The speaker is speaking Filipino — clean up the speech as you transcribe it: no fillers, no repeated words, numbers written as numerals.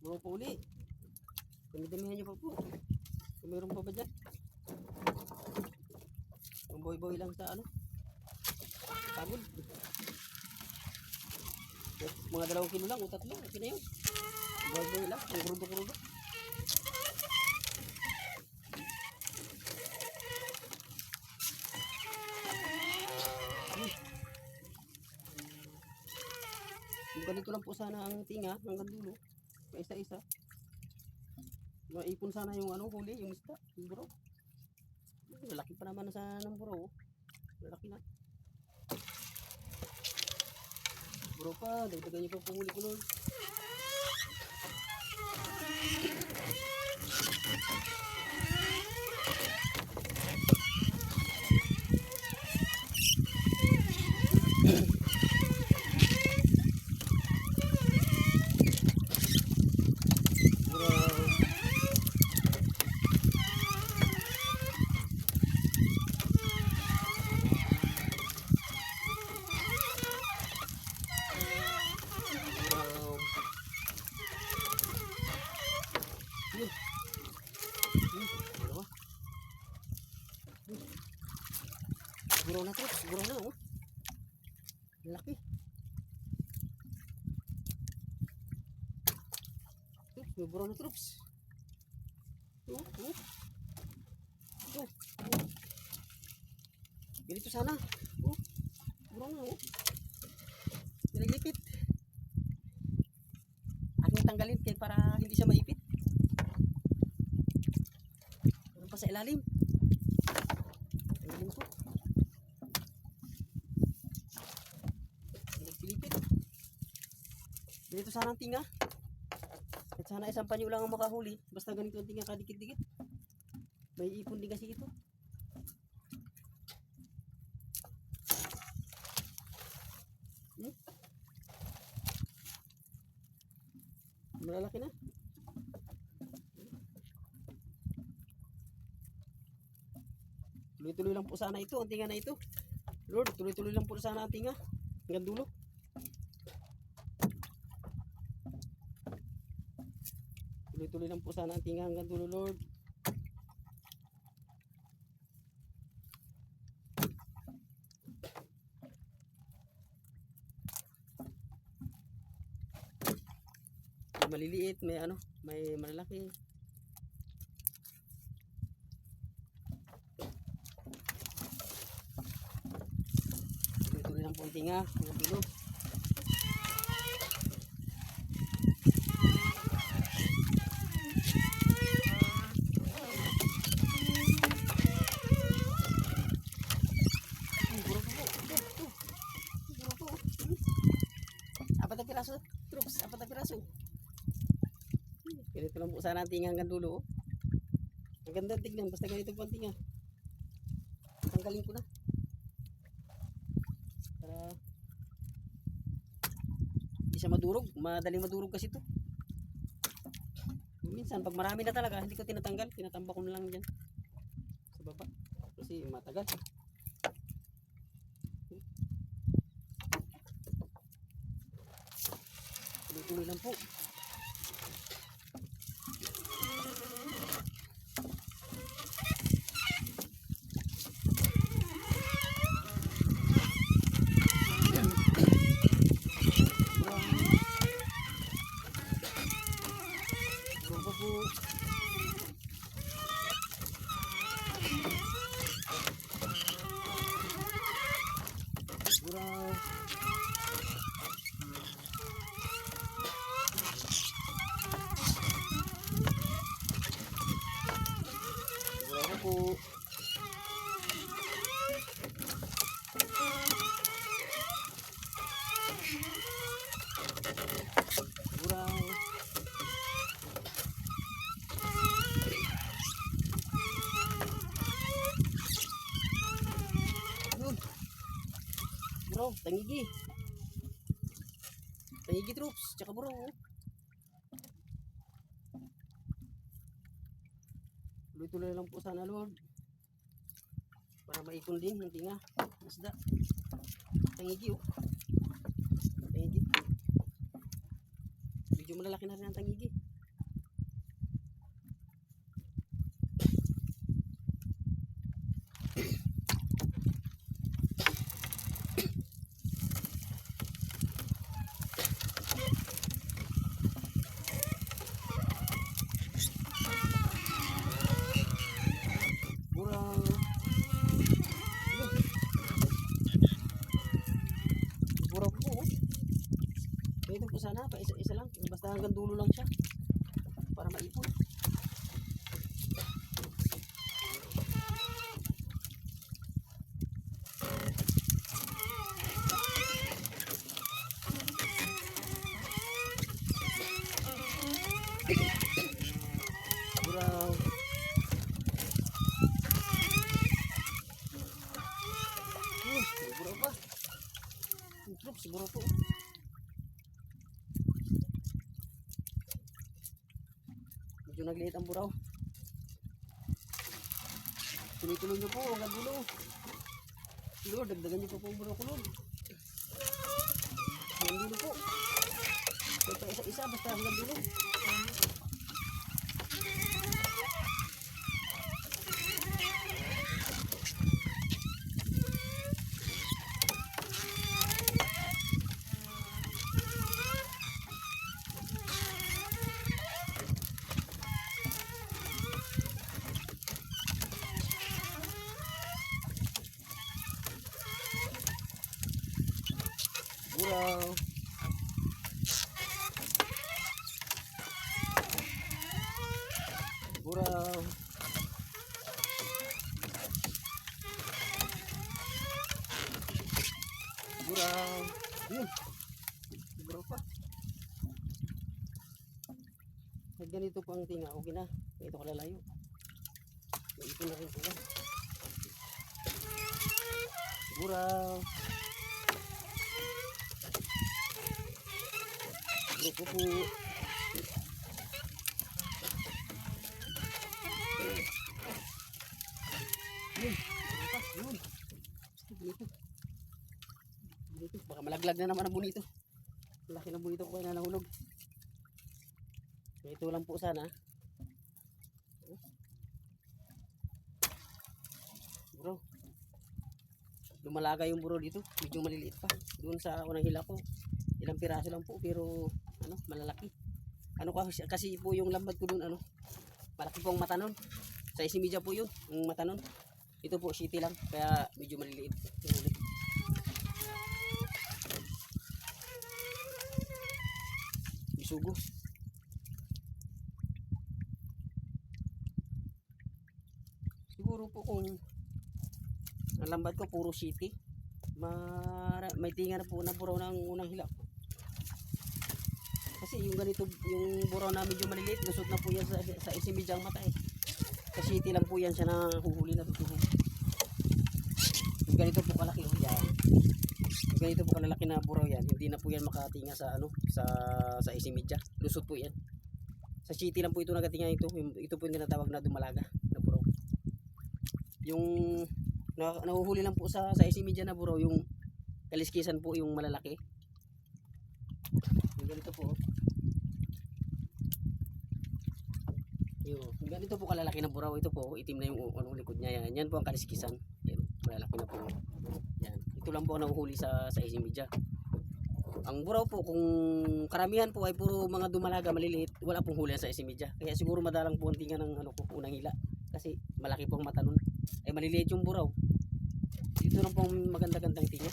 Buro pa uli. Dami-damihan nyo pa po. Kung mayroon pa ba dyan? Ang boy-boy lang sa ano. Pagod. Mga 2 kilo lang o 3. Okay na yun. Boy-boy lang. Ang kurudo-kurudo. Ganito lang po sana ang tinga hanggang dulo. Paisa-isa. Maipon sana yung ano, huli, yung isda, yung buro. Malaki pa naman sa ng buro. Malaki na. Buro pa, dagdagan nyo pa pumuli ko nun. Siguro na troops, siguro na oh. Laki. Troops, siguro na troops. Ganito sana. Siguro na oh. Pinaglipit. Aking tanggalin kaya para hindi siya maipit. Meron pa sa ilalim. Tanggalin ko. Pinagpilipit. Ganito sana ang tinga. At sana isang panyo lang ang makahuli. Basta ganito ang tinga kadikit-dikit. May ipon din kasi ito. Malalaki na. Tuloy-tuloy lang po sana ito, ang tinga na ito. Lord, tuloy-tuloy lang po sana ang tinga. Hanggang dulo. Tuloy-tuloy lang po sana ang tinga hanggang dulo, Lord. May maliliit, may ano, may malalaki. Tuloy-tuloy lang po ang tinga hanggang dulo. Apat na piraso, troops, 4 na piraso. Ganito lang po sana ang tinga hanggang dulo. Ang ganda tignan, basta ganito po ang tinga. Tanggalin ko na. Para hindi siya madurog. Madaling madurog kasi ito. Minsan, pag marami na talaga, hindi ko tinatanggal. Tinatamba ko na lang dyan sa baba. Kasi matagal. Tuloy-tuloy lang po. Po. Kurang. Bro, tangigi. Tangigi troops, tsaka bro. Tuloy-tuloy lang po sana, Lord. Para maikon din ng tinga. Masda. Tangigi oh. Tangigi. Medyo malalaki na rin ang tangigi. ganito po sana, pa isa-isa lang. Basta hanggang dulo lang siya. Para maipon. Buraw. Buraw pa. Itlog siguro po. Medyo nagliit ang buraw. Tuloy-tuloy nyo po hanggang dulo. Lord, dagdagan nyo po po ang buraw ko, Lord. Hanggang dulo po. Kaya pa isa-isa basta hanggang dulo. Buraw. Buraw. Buraw. Yun. Buraw pa. Pag ganito po ang tinga, okay na. Ito kalalayo. Ito na rin po yan. Buraw. Ito po. Yun. Yun. Dito. Dito. Baka malaglag na naman ang bunito. Laki ng bunito ko kaya na nahulog. Ito lang po sana. Bro. Lumalaga yung buro dito. Medyo maliliit pa. Doon sa unang hila ko. Ilang piraso lang po pero ano, malalaki. Ano kasi po yung lambat ko doon ano. Malaki po ang mata nun. Sa isimidya po yun, ang mata nun. Ito po city lang kaya medyo maliliit. Bisugo. Siguro po kung ang lambat ko puro city. May tinga na po na buraw ng unang hila ko. Kasi yung ganito, yung buraw na medyo maliliit, lusot na po yan sa isimidyang mata eh. Sa city lang po yan siya na huhuli na tutuhog. Yung ganito po kalaki o yan. Yung ganito po kalalaki na buraw yan, hindi na po yan makatinga sa ano, sa isimidya. Lusot po yan. Sa city lang po ito nagatinga ito. Ito po yung tinatawag na dumalaga na buraw. Yung nahuhuli lang po sa isimidya na buraw, yung kaliskisan po yung malalaki. Yung ganito po. Yung ganito po kalalaki na buraw. Ito po, itim na yung likod niya. Yan po ang kaliskisan. Yan, malalaki na po. Yan. Ito lang po ang nahuhuli sa isimidya. Ang buraw po, kung karamihan po ay puro mga dumalaga maliliit, wala pong huli sa isimidya. Kaya siguro madalang po ang tinga ng unang hila. Kasi malaki po ang mata nun. Ay maliliit yung buraw. Ito lang po ang maganda-gandang tinga.